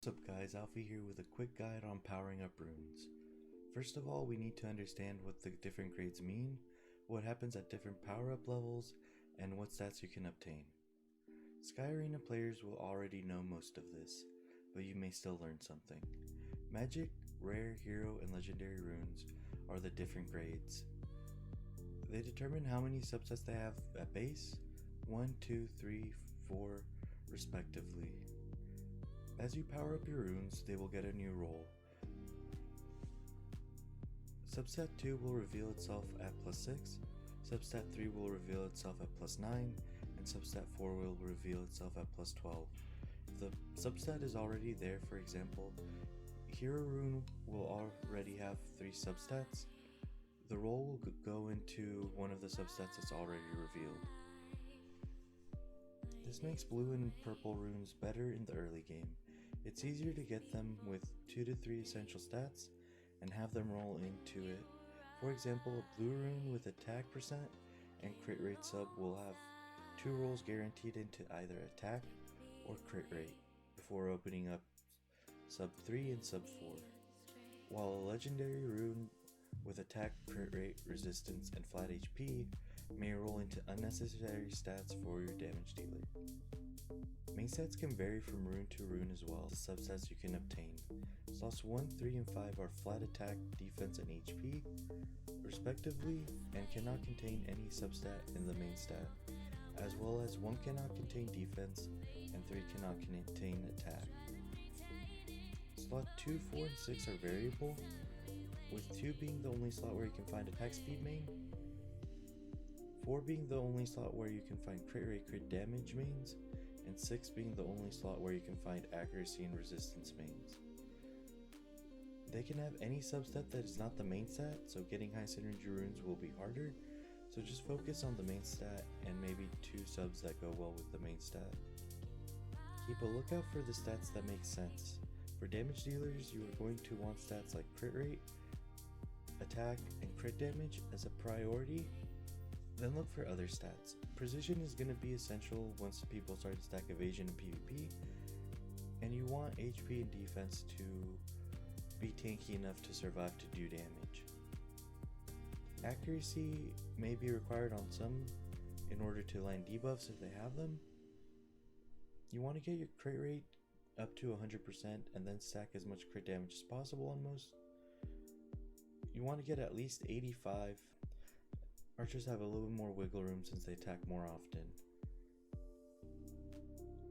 What's up guys, Alfie here with a quick guide on powering up runes. First of all, we need to understand what the different grades mean, what happens at different power up levels, and what stats you can obtain. Sky Arena players will already know most of this, but you may still learn something. Magic, rare, hero, and legendary runes are the different grades. They determine how many subsets they have at base, 1, 2, 3, 4, respectively. As you power up your runes, they will get a new role. Subset 2 will reveal itself at +6, Subset 3 will reveal itself at +9, and Subset 4 will reveal itself at +12. If the subset is already there, for example, Hero Rune will already have 3 substats. The role will go into one of the subsets that's already revealed. This makes blue and purple runes better in the early game. It's easier to get them with 2 to 3 essential stats and have them roll into it. For example, a blue rune with attack percent and crit rate sub will have 2 rolls guaranteed into either attack or crit rate before opening up sub 3 and sub 4, while a legendary rune with attack, crit rate, resistance, and flat HP may roll into unnecessary stats for your damage dealer. Main stats can vary from rune to rune as well as the subsets you can obtain. Slots 1, 3, and 5 are flat attack, defense, and HP, respectively, and cannot contain any substat in the main stat, as well as 1 cannot contain defense and 3 cannot contain attack. Slot 2, 4, and 6 are variable, with 2 being the only slot where you can find attack speed main, 4 being the only slot where you can find crit rate, crit damage mains, and 6 being the only slot where you can find accuracy and resistance mains. They can have any subset that is not the main stat, so getting high synergy runes will be harder, so just focus on the main stat and maybe 2 subs that go well with the main stat. Keep a lookout for the stats that make sense. For damage dealers, you are going to want stats like crit rate, attack, and crit damage as a priority. Then look for other stats. Precision is going to be essential once people start to stack evasion and PvP, and you want HP and defense to be tanky enough to survive to do damage. Accuracy may be required on some in order to land debuffs if they have them. You want to get your crit rate up to 100% and then stack as much crit damage as possible on most. You want to get at least 85. Archers have a little bit more wiggle room since they attack more often.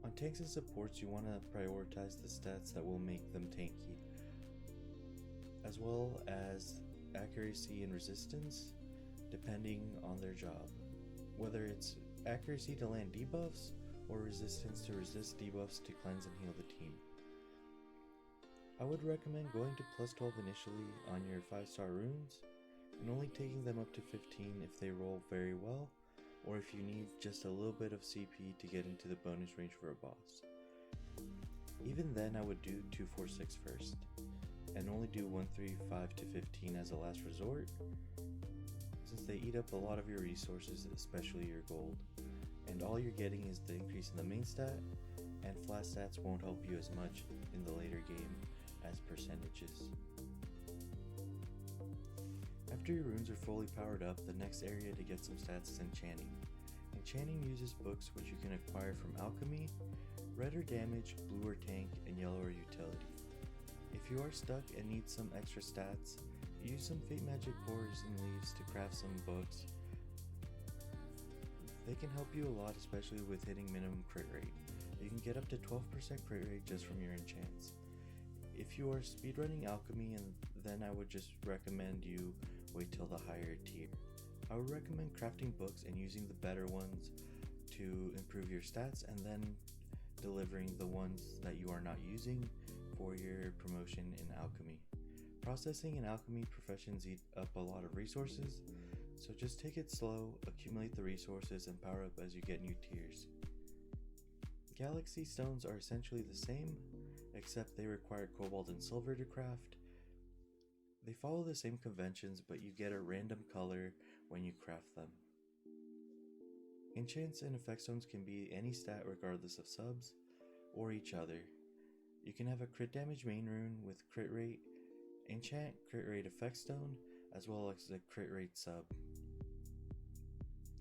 On tanks and supports, you want to prioritize the stats that will make them tanky, as well as accuracy and resistance, depending on their job. Whether it's accuracy to land debuffs, or resistance to resist debuffs to cleanse and heal the team. I would recommend going to +12 initially on your 5-star runes, and only taking them up to 15 if they roll very well, or if you need just a little bit of CP to get into the bonus range for a boss. Even then, I would do 2, 4, 6 first, and only do 1, 3, 5 to 15 as a last resort, since they eat up a lot of your resources, especially your gold, and all you're getting is the increase in the main stat, and flat stats won't help you as much in the later game as percentages. After your runes are fully powered up, the next area to get some stats is Enchanting. Enchanting uses books which you can acquire from Alchemy, red or damage, blue or tank, and yellow or utility. If you are stuck and need some extra stats, use some Fate Magic cores and leaves to craft some books. They can help you a lot, especially with hitting minimum crit rate. You can get up to 12% crit rate just from your enchants. If you are speedrunning Alchemy, then I would just recommend you wait till the higher tier. I would recommend crafting books and using the better ones to improve your stats, and then delivering the ones that you are not using for your promotion in Alchemy. Processing and Alchemy professions eat up a lot of resources, so just take it slow, accumulate the resources, and power up as you get new tiers. Galaxy stones are essentially the same, except they require cobalt and silver to craft. They follow the same conventions, but you get a random color when you craft them. Enchants and effect stones can be any stat regardless of subs, or each other. You can have a crit damage main rune with crit rate, enchant crit rate effect stone, as well as a crit rate sub.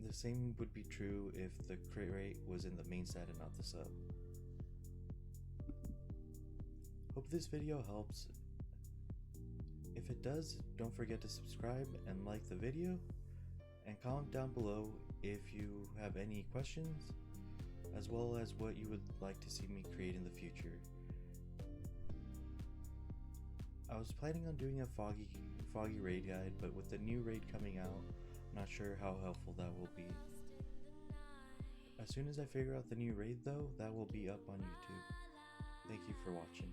The same would be true if the crit rate was in the main stat and not the sub. Hope this video helps. If it does, don't forget to subscribe and like the video, and comment down below if you have any questions, as well as what you would like to see me create in the future. I was planning on doing a foggy raid guide, but with the new raid coming out, I'm not sure how helpful that will be. As soon as I figure out the new raid though, that will be up on YouTube. Thank you for watching.